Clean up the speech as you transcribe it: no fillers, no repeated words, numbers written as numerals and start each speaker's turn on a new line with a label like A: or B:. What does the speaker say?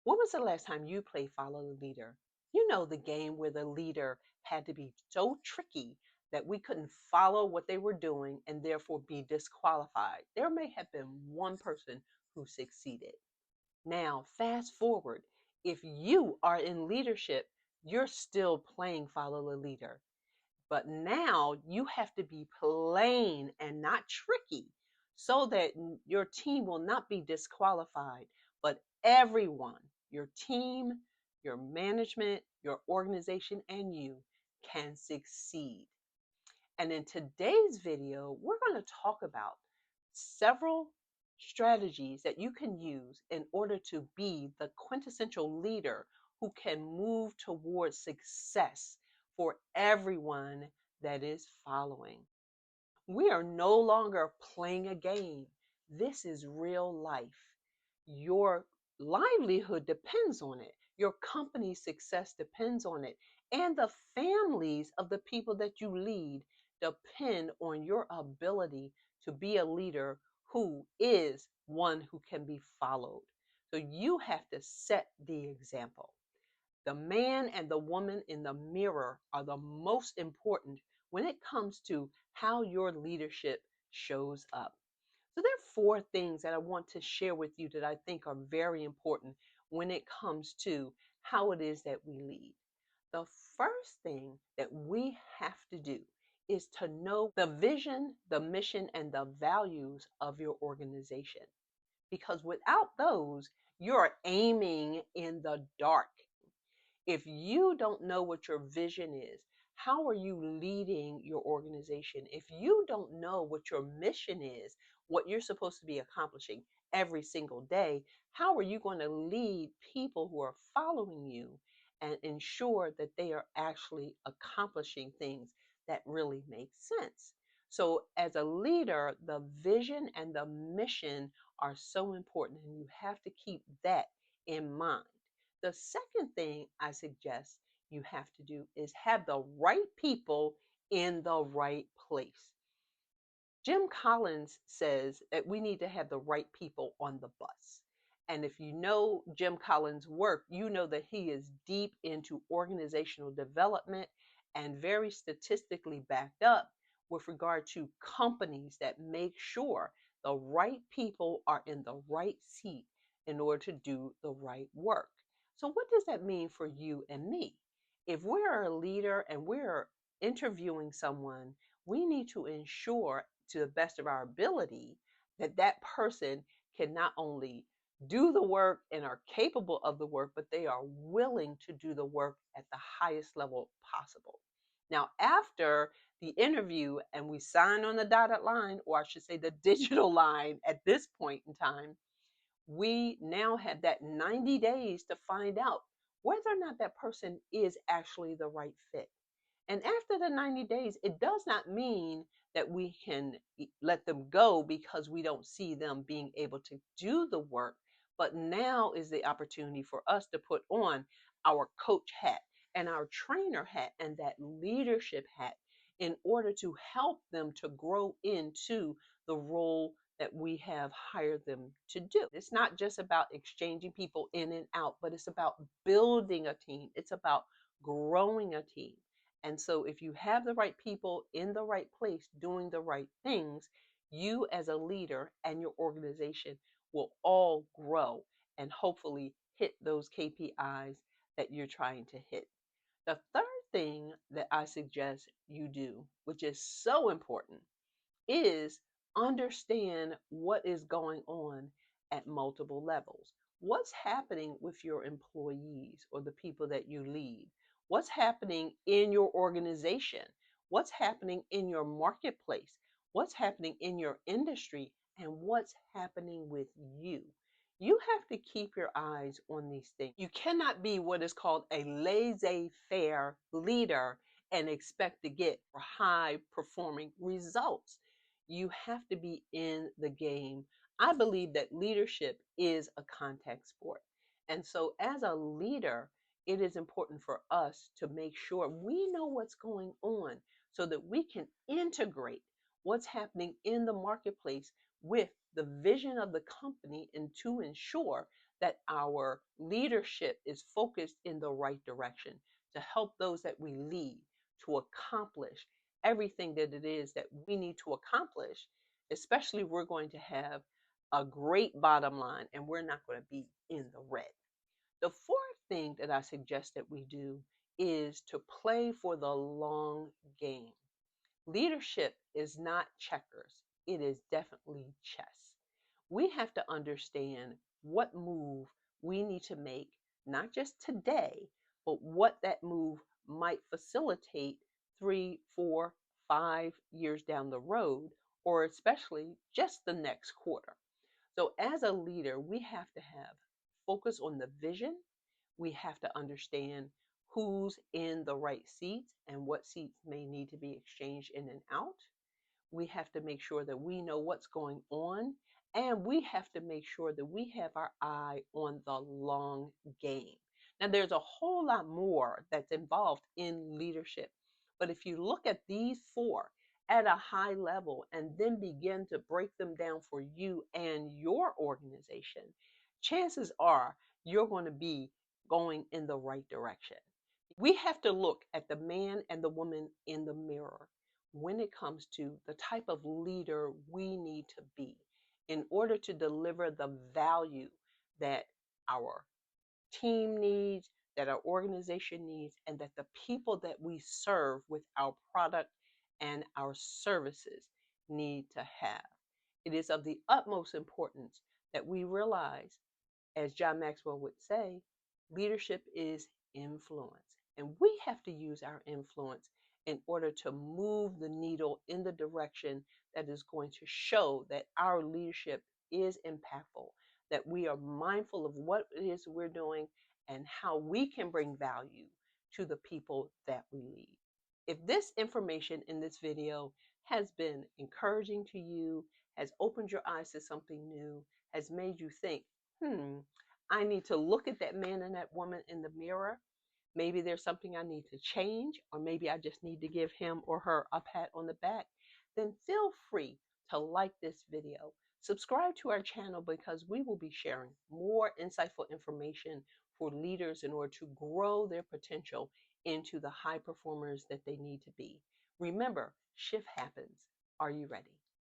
A: When was the last time you played Follow the Leader? You know, the game where the leader had to be so tricky that we couldn't follow what they were doing and therefore be disqualified. There may have been one person who succeeded. Now, fast forward, if you are in leadership, you're still playing Follow the Leader. But now you have to be plain and not tricky so that your team will not be disqualified, but everyone, your team, your management, your organization, and you can succeed. And in today's video, we're going to talk about several strategies that you can use in order to be the quintessential leader who can move towards success for everyone that is following. We are no longer playing a game. This is real life. Your livelihood depends on it. Your company's success depends on it. And the families of the people that you lead depend on your ability to be a leader who is one who can be followed. So you have to set the example. The man and the woman in the mirror are the most important when it comes to how your leadership shows up. So, there are four things that I want to share with you that I think are very important when it comes to how it is that we lead. The first thing that we have to do is to know the vision, the mission, and the values of your organization. Because without those, you're aiming in the dark. If you don't know what your vision is, how are you leading your organization? If you don't know what your mission is, what you're supposed to be accomplishing every single day, how are you going to lead people who are following you and ensure that they are actually accomplishing things that really make sense? So, as a leader, the vision and the mission are so important, and you have to keep that in mind. The second thing I suggest you have to do is have the right people in the right place. Jim Collins says that we need to have the right people on the bus. And if you know Jim Collins' work, you know that he is deep into organizational development and very statistically backed up with regard to companies that make sure the right people are in the right seat in order to do the right work. So, what does that mean for you and me? If we're a leader and we're interviewing someone, we need to ensure to the best of our ability that that person can not only do the work and are capable of the work, but they are willing to do the work at the highest level possible. Now, after the interview and we sign on the dotted line, or I should say the digital line at this point in time, we now have that 90 days to find out whether or not that person is actually the right fit. And after the 90 days, it does not mean that we can let them go because we don't see them being able to do the work. But now is the opportunity for us to put on our coach hat and our trainer hat and that leadership hat in order to help them to grow into the role that we have hired them to do. It's not just about exchanging people in and out, but it's about building a team. It's about growing a team. And so, if you have the right people in the right place doing the right things, you as a leader and your organization will all grow and hopefully hit those KPIs that you're trying to hit. The third thing that I suggest you do, which is so important, is understand what is going on at multiple levels. What's happening with your employees or the people that you lead? What's happening in your organization? What's happening in your marketplace? What's happening in your industry? And what's happening with you? You have to keep your eyes on these things. You cannot be what is called a laissez faire leader and expect to get high performing results. You have to be in the game. I believe that leadership is a contact sport. And so, as a leader, it is important for us to make sure we know what's going on so that we can integrate what's happening in the marketplace with the vision of the company and to ensure that our leadership is focused in the right direction to help those that we lead to accomplish everything that it is that we need to accomplish, especially if we're going to have a great bottom line and we're not going to be in the red. The fourth thing that I suggest that we do is to play for the long game. Leadership is not checkers, it is definitely chess. We have to understand what move we need to make, not just today, but what that move might facilitate 3, 4, 5 years down the road, or especially just the next quarter. So, as a leader, we have to have focus on the vision. We have to understand who's in the right seats and what seats may need to be exchanged in and out. We have to make sure that we know what's going on, and we have to make sure that we have our eye on the long game. Now, there's a whole lot more that's involved in leadership, but if you look at these four at a high level and then begin to break them down for you and your organization, chances are you're going to be going in the right direction. We have to look at the man and the woman in the mirror when it comes to the type of leader we need to be in order to deliver the value that our team needs, that our organization needs, and that the people that we serve with our product and our services need to have. It is of the utmost importance that we realize, as John Maxwell would say, leadership is influence. And we have to use our influence in order to move the needle in the direction that is going to show that our leadership is impactful, that we are mindful of what it is we're doing and how we can bring value to the people that we lead. If this information in this video has been encouraging to you, has opened your eyes to something new, has made you think, I need to look at that man and that woman in the mirror. Maybe there's something I need to change, or maybe I just need to give him or her a pat on the back. Then feel free to like this video. Subscribe to our channel because we will be sharing more insightful information for leaders in order to grow their potential into the high performers that they need to be. Remember, shift happens. Are you ready?